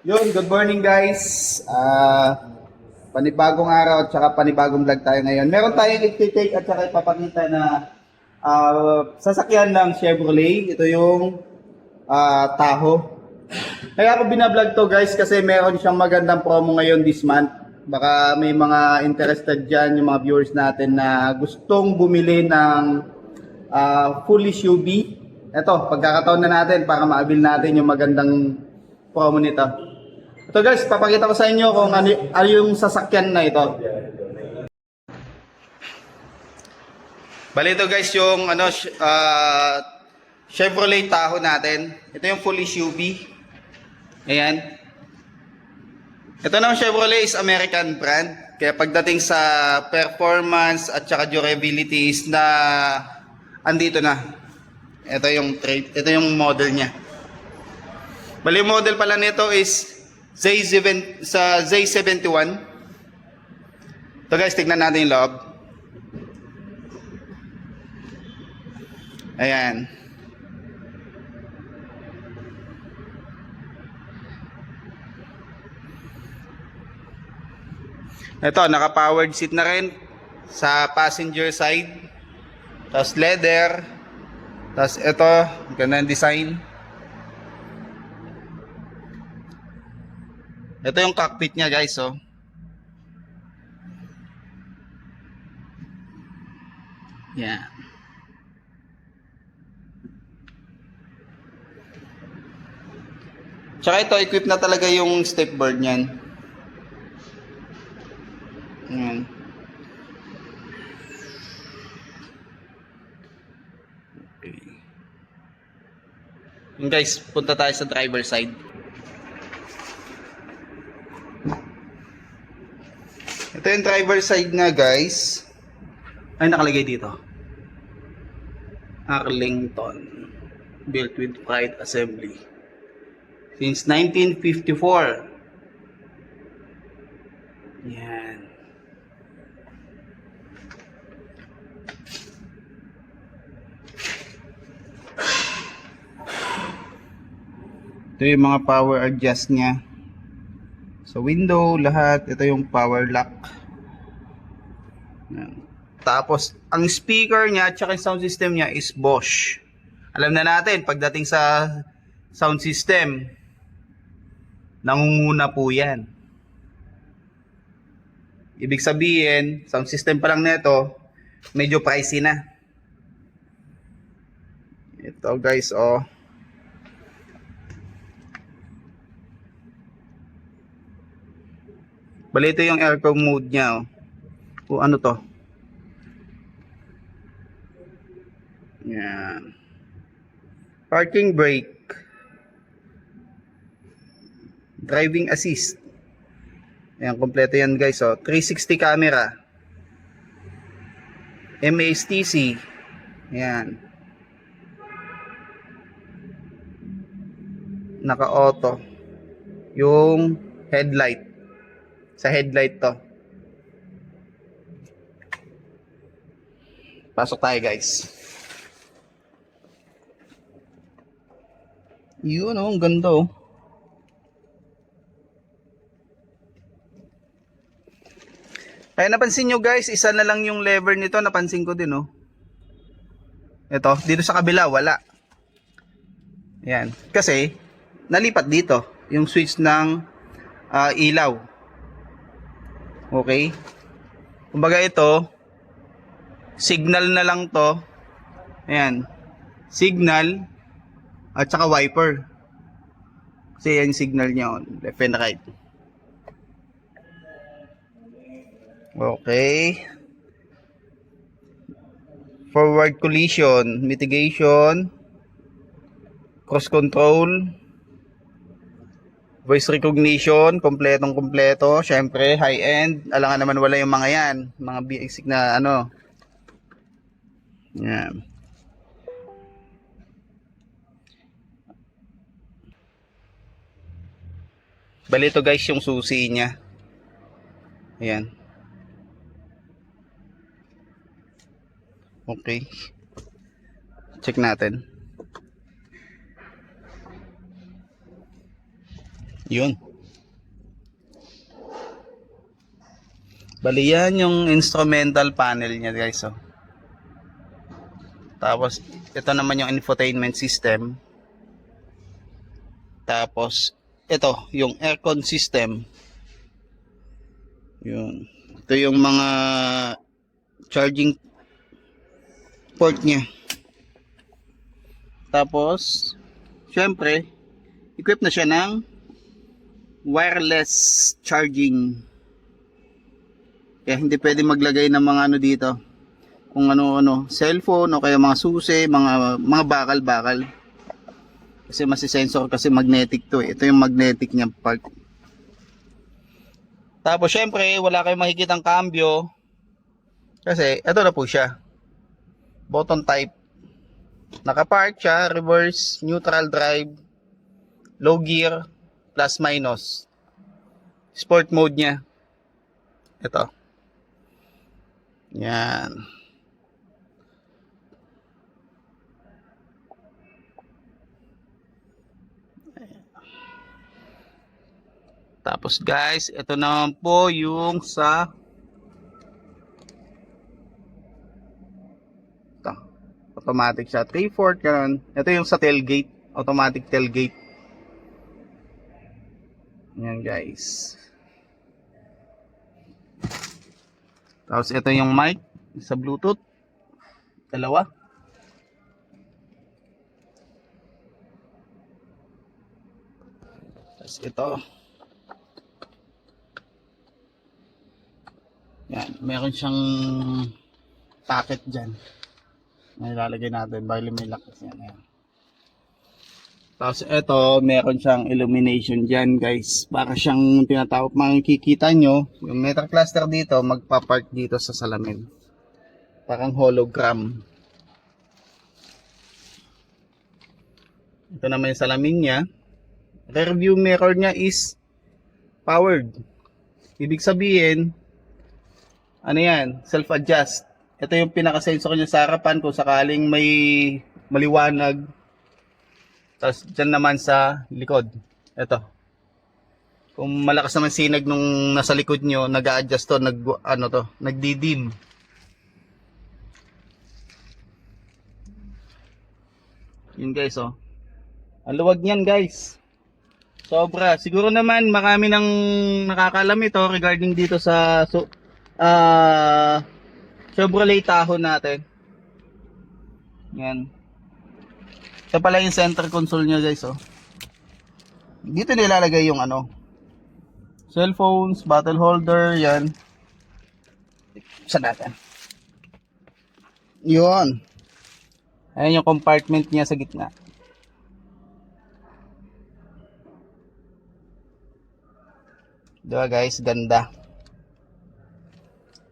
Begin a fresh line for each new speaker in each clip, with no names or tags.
Yun, good morning guys. Panibagong araw at saka panibagong vlog tayo ngayon. Meron tayong i-take at saka ipapakita na sasakyan ng Chevrolet. Ito yung Tahoe. Kaya ako binablog to guys kasi meron siyang magandang promo ngayon this month. Baka may mga interested dyan yung mga viewers natin na gustong bumili ng full SUV. Ito, pagkakataon na natin para maabil natin yung magandang promo nito. Ito guys, papakita ko sa inyo kung ano yung sasakyan na ito. Bali ito guys yung Chevrolet Tahoe natin. Ito yung full SUV. Ayan. Ito naman Chevrolet is American brand. Kaya pagdating sa performance at saka durability is na andito na. Ito yung model niya. Bali yung model pala nito is Z71. Ito guys, tignan natin yung loob. Ayan. Ito, naka-powered seat na rin sa passenger side. Tapos leather. Tapos ito, ganun design. Ito yung cockpit niya guys, oh. Yeah. Tsaka ito, equip na talaga yung stepboard niyan. Ayan. Okay. Yun guys, punta tayo sa driver side. Ito yung driver side na guys. Ay, nakalagay dito. Arlington. Built with pride assembly. Since 1954. Yan. Ito yung mga power adjust niya. So window, lahat. Ito yung power lock. Yan. Tapos, ang speaker niya at saka yung sound system niya is Bosch. Alam na natin, pagdating sa sound system, nangunguna po yan. Ibig sabihin, sound system pa lang nito, medyo pricey na. Ito guys, oh. Bali ito yung aircon mode niya, oh. O ano to? Yan. Parking brake. Driving assist. Ayan, kompleto yan guys, oh. 360 camera. MASTC. Ayan. Naka-auto. Yung headlight. Sa headlight to. Pasok tayo guys. Yun, oh, ang ganda, oh. Kaya napansin nyo guys, isa na lang yung lever nito, napansin ko din, oh. Ito, dito sa kabila, wala. Ayan, kasi nalipat dito yung switch ng ilaw. Okay. Kumbaga ito, signal na lang to. Ayan, signal at saka wiper. Kasi yan yung signal niya, left and right. Okay. Forward collision, mitigation, cross control, voice recognition, kompletong kompleto. Syempre, high end. Alangan naman wala yung mga yan, mga basic na ano. Yan. Bali ito guys yung susi niya. Ayan. Okay. Check natin. Yun. Bali yan yung instrumental panel niya guys. Oh. Tapos ito naman yung infotainment system. Tapos ito yung aircon system. Yun. Ito yung mga charging port niya. Tapos syempre equipped na siya ng wireless charging. Kaya hindi pwede maglagay ng mga ano dito. Kung ano-ano, cellphone o kaya mga susi, mga bakal-bakal. Kasi masisensor kasi magnetic to eh. Ito yung magnetic niya part. Tapos syempre, wala kayong makikitang cambio. Kasi ito na po siya. Button type. Naka-park siya, reverse, neutral drive, low gear, plus minus. Sport mode niya. Ito. Yan. Tapos guys, ito naman po yung sa ito, automatic siya. 3/4 ganun. Ito yung sa tailgate, automatic tailgate. Yan guys. Tapos ito yung mic sa Bluetooth. Dalawa. Tapos ito. Yan, meron siyang packet dyan. May lalagay natin, bali may lakas yan. Ayan. Tapos ito, meron siyang illumination dyan guys. Para siyang tinatawag, makikita nyo, yung metal cluster dito, magpapark dito sa salamin. Parang hologram. Ito naman yung salamin niya. Rear view mirror niya is powered. Ibig sabihin, ano yan, self-adjust. Ito yung pinaka-sensor niya sa harapan kung sakaling may maliwanag. Tapos dyan naman sa likod. Ito. Kung malakas naman sinag nung nasa likod nyo, nag-a-adjust to, nagdi-dim. Yun guys, oh. Ang luwag niyan guys. Sobra. Siguro naman marami nang nakakalam ito regarding dito sa Chevrolet Tahoe natin. Yan. Ito pala yung center console niya guys, oh. Dito nilalagay yung ano, cellphones, bottle holder, yan. Sa natin. Yun. Ayan yung compartment niya sa gitna. Diba guys, ganda.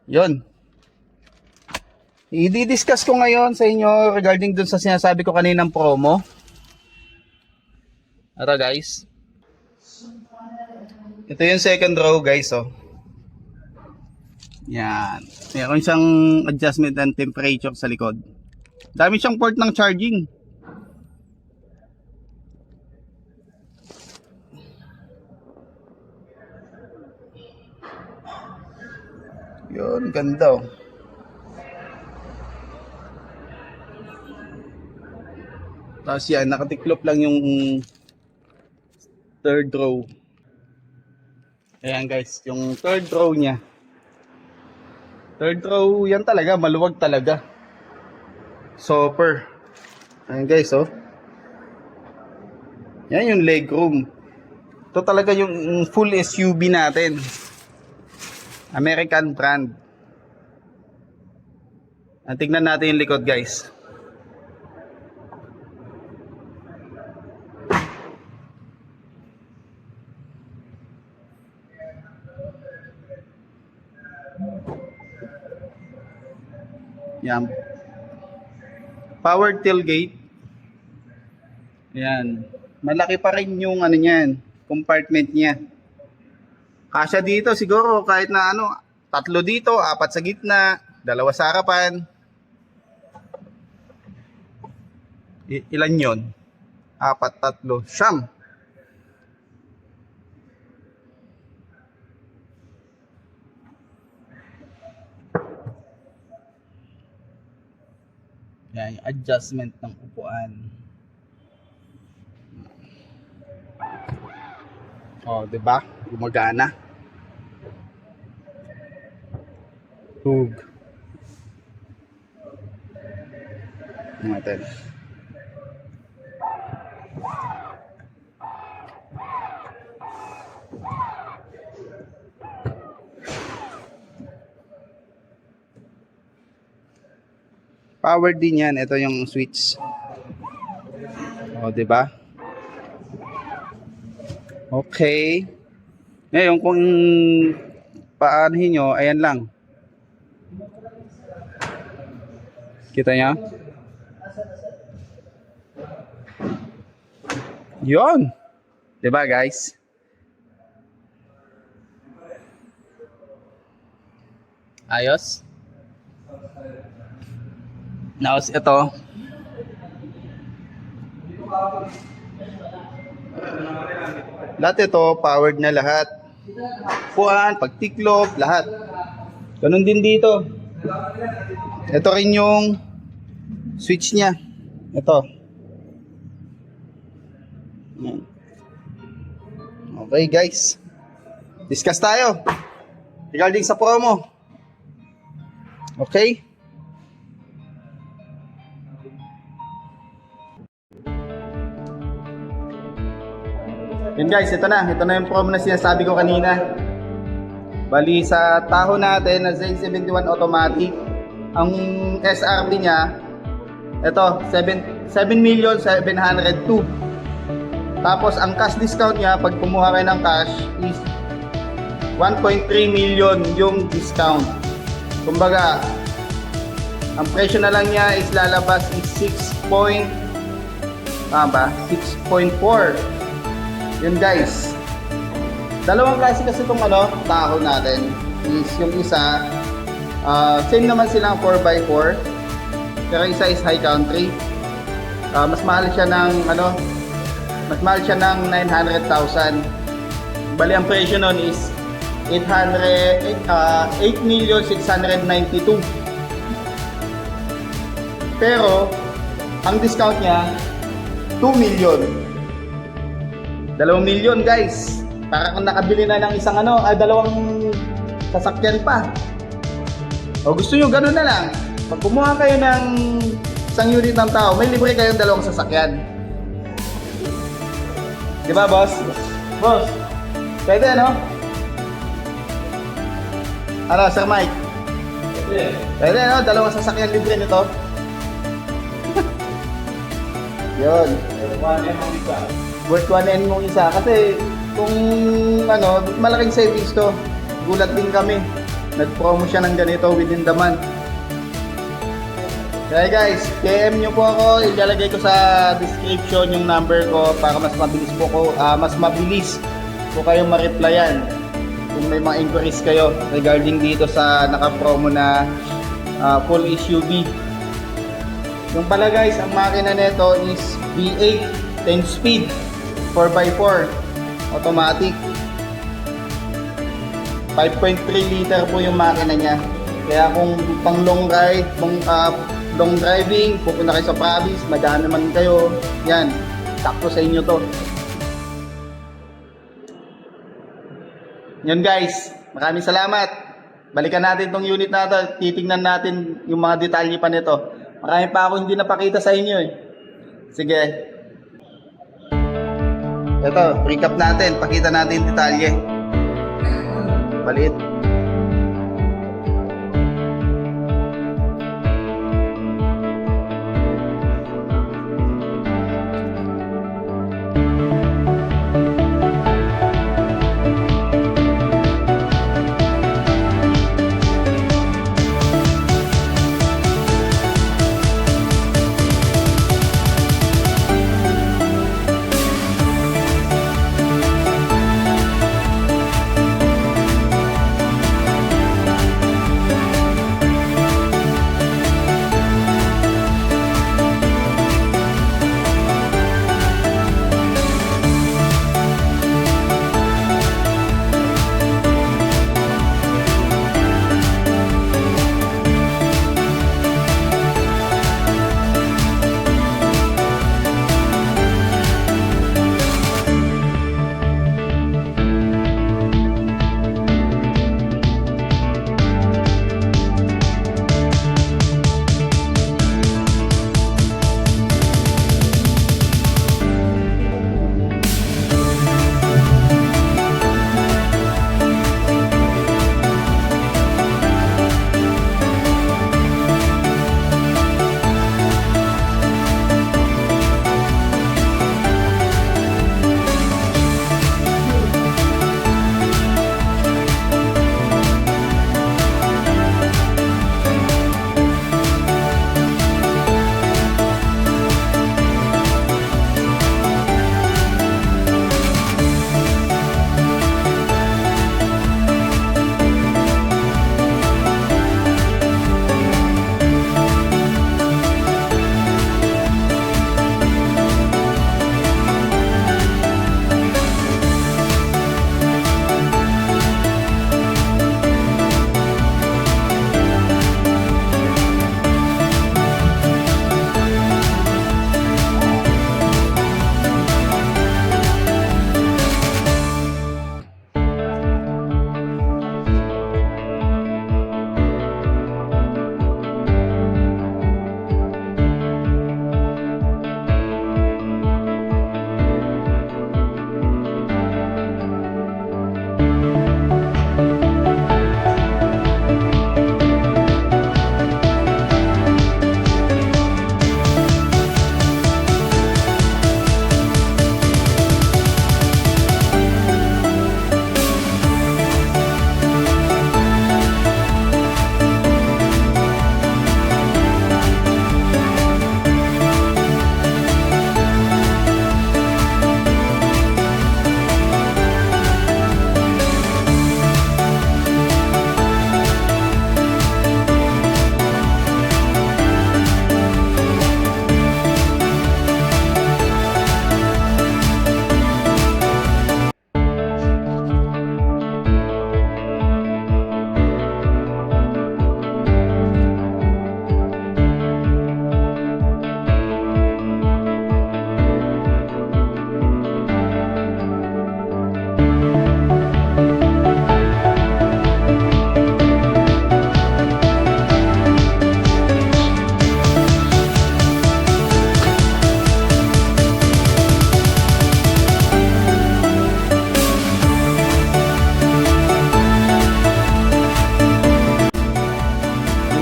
Yun. I-discuss ko ngayon sa inyo regarding dun sa sinasabi ko kaninang promo. Ito guys. Ito yung second row guys, oh. Yan. Meron siyang adjustment and temperature sa likod. Dami siyang port ng charging. Yun, ganda, oh. Tapos yan, nakatiklop lang yung third row. Ayan guys, yung third row niya. Third row, yan talaga, maluwag talaga. Super. Ayan guys, oh. Yan yung leg room. Ito talaga yung full SUV natin. American brand. Tignan natin yung likod guys. Yan. Power tailgate. Yan. Malaki pa rin yung ano niyan, compartment niya. Kasya dito siguro kahit na ano, 3 dito, 4 sa gitna, 2 sa harapan. Ilan yon? 4, 3, 9. Yan, yung adjustment ng upuan. Oh, 'di ba? Gumagana. Hug. Natin. Power din yan. Ito yung switch. O, diba? Okay. Ngayon, kung paanahin nyo, ayan lang. Kita nyo? Yun. Diba, guys? Ayos? Now, ito. Lahat ito, powered na lahat. Puan, pagtiklop, lahat. Ganun din dito. Ito rin yung switch niya. Ito. Okay, guys. Discuss tayo. Regarding sa promo. Okay? Yun guys, ito na yung promo na sinasabi ko kanina. Bali sa taho natin na Z71 automatic, ang SRP niya, ito, 7,702,000. Tapos ang cash discount niya, pag kumuha kayo ng cash, is 1.3 million yung discount. Kumbaga, ang presyo na lang niya is lalabas is 6.4. Yun guys. Dalawang klase kasi itong taho natin. Is yung isa, same naman silang 4x4. Pero isa is high country. Mas mahal siya ng 900,000. Bali ang presyo nun is 8,692,000. Pero ang discount niya 2 million. 2 million guys. Para kung nakabili na ng isang dalawang sasakyan pa. O gusto nyo ganun na lang. Pag kumuha kayo ng isang unit ng tao, may libre kayong dalawang sasakyan. Di ba boss? Boss, pwede Sir Mike? Pwede dalawang sasakyan libre nito. Yun. Worth 1N mong isa. Kasi kung malaking savings to. Gulat din kami. Nag-promo siya ng ganito within the month. Kaya guys, PM nyo po ako. Ilalagay ko sa description yung number ko para mas mabilis po kayong ma-replyan kung may mga inquiries kayo regarding dito sa naka-promo na full SUV. Yung pala guys, ang makina nito is V8 10 speed 4x4 automatic. 5.3 liter po yung makina niya. Kaya kung pang long ride, long driving, pupunta kayo sa province, madaan naman kayo, yan, sakto sa inyo to. Yun guys, maraming salamat. Balikan natin tong unit natin, titingnan natin yung mga detalye pa nito. Marami pa ako hindi napakita sa inyo eh. Sige. Ito, recap natin, pakita natin detalye. Balit.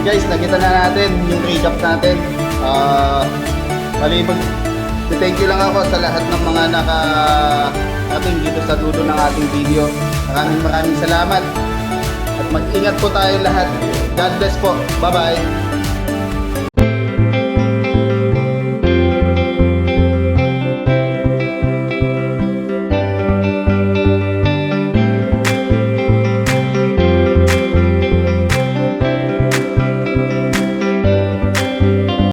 guys, nakita na natin yung recap natin. Bali, thank you lang ako sa lahat ng mga ating dito sa dulo ng ating video. Maraming salamat. At mag-ingat po tayo lahat. God bless po. Bye-bye.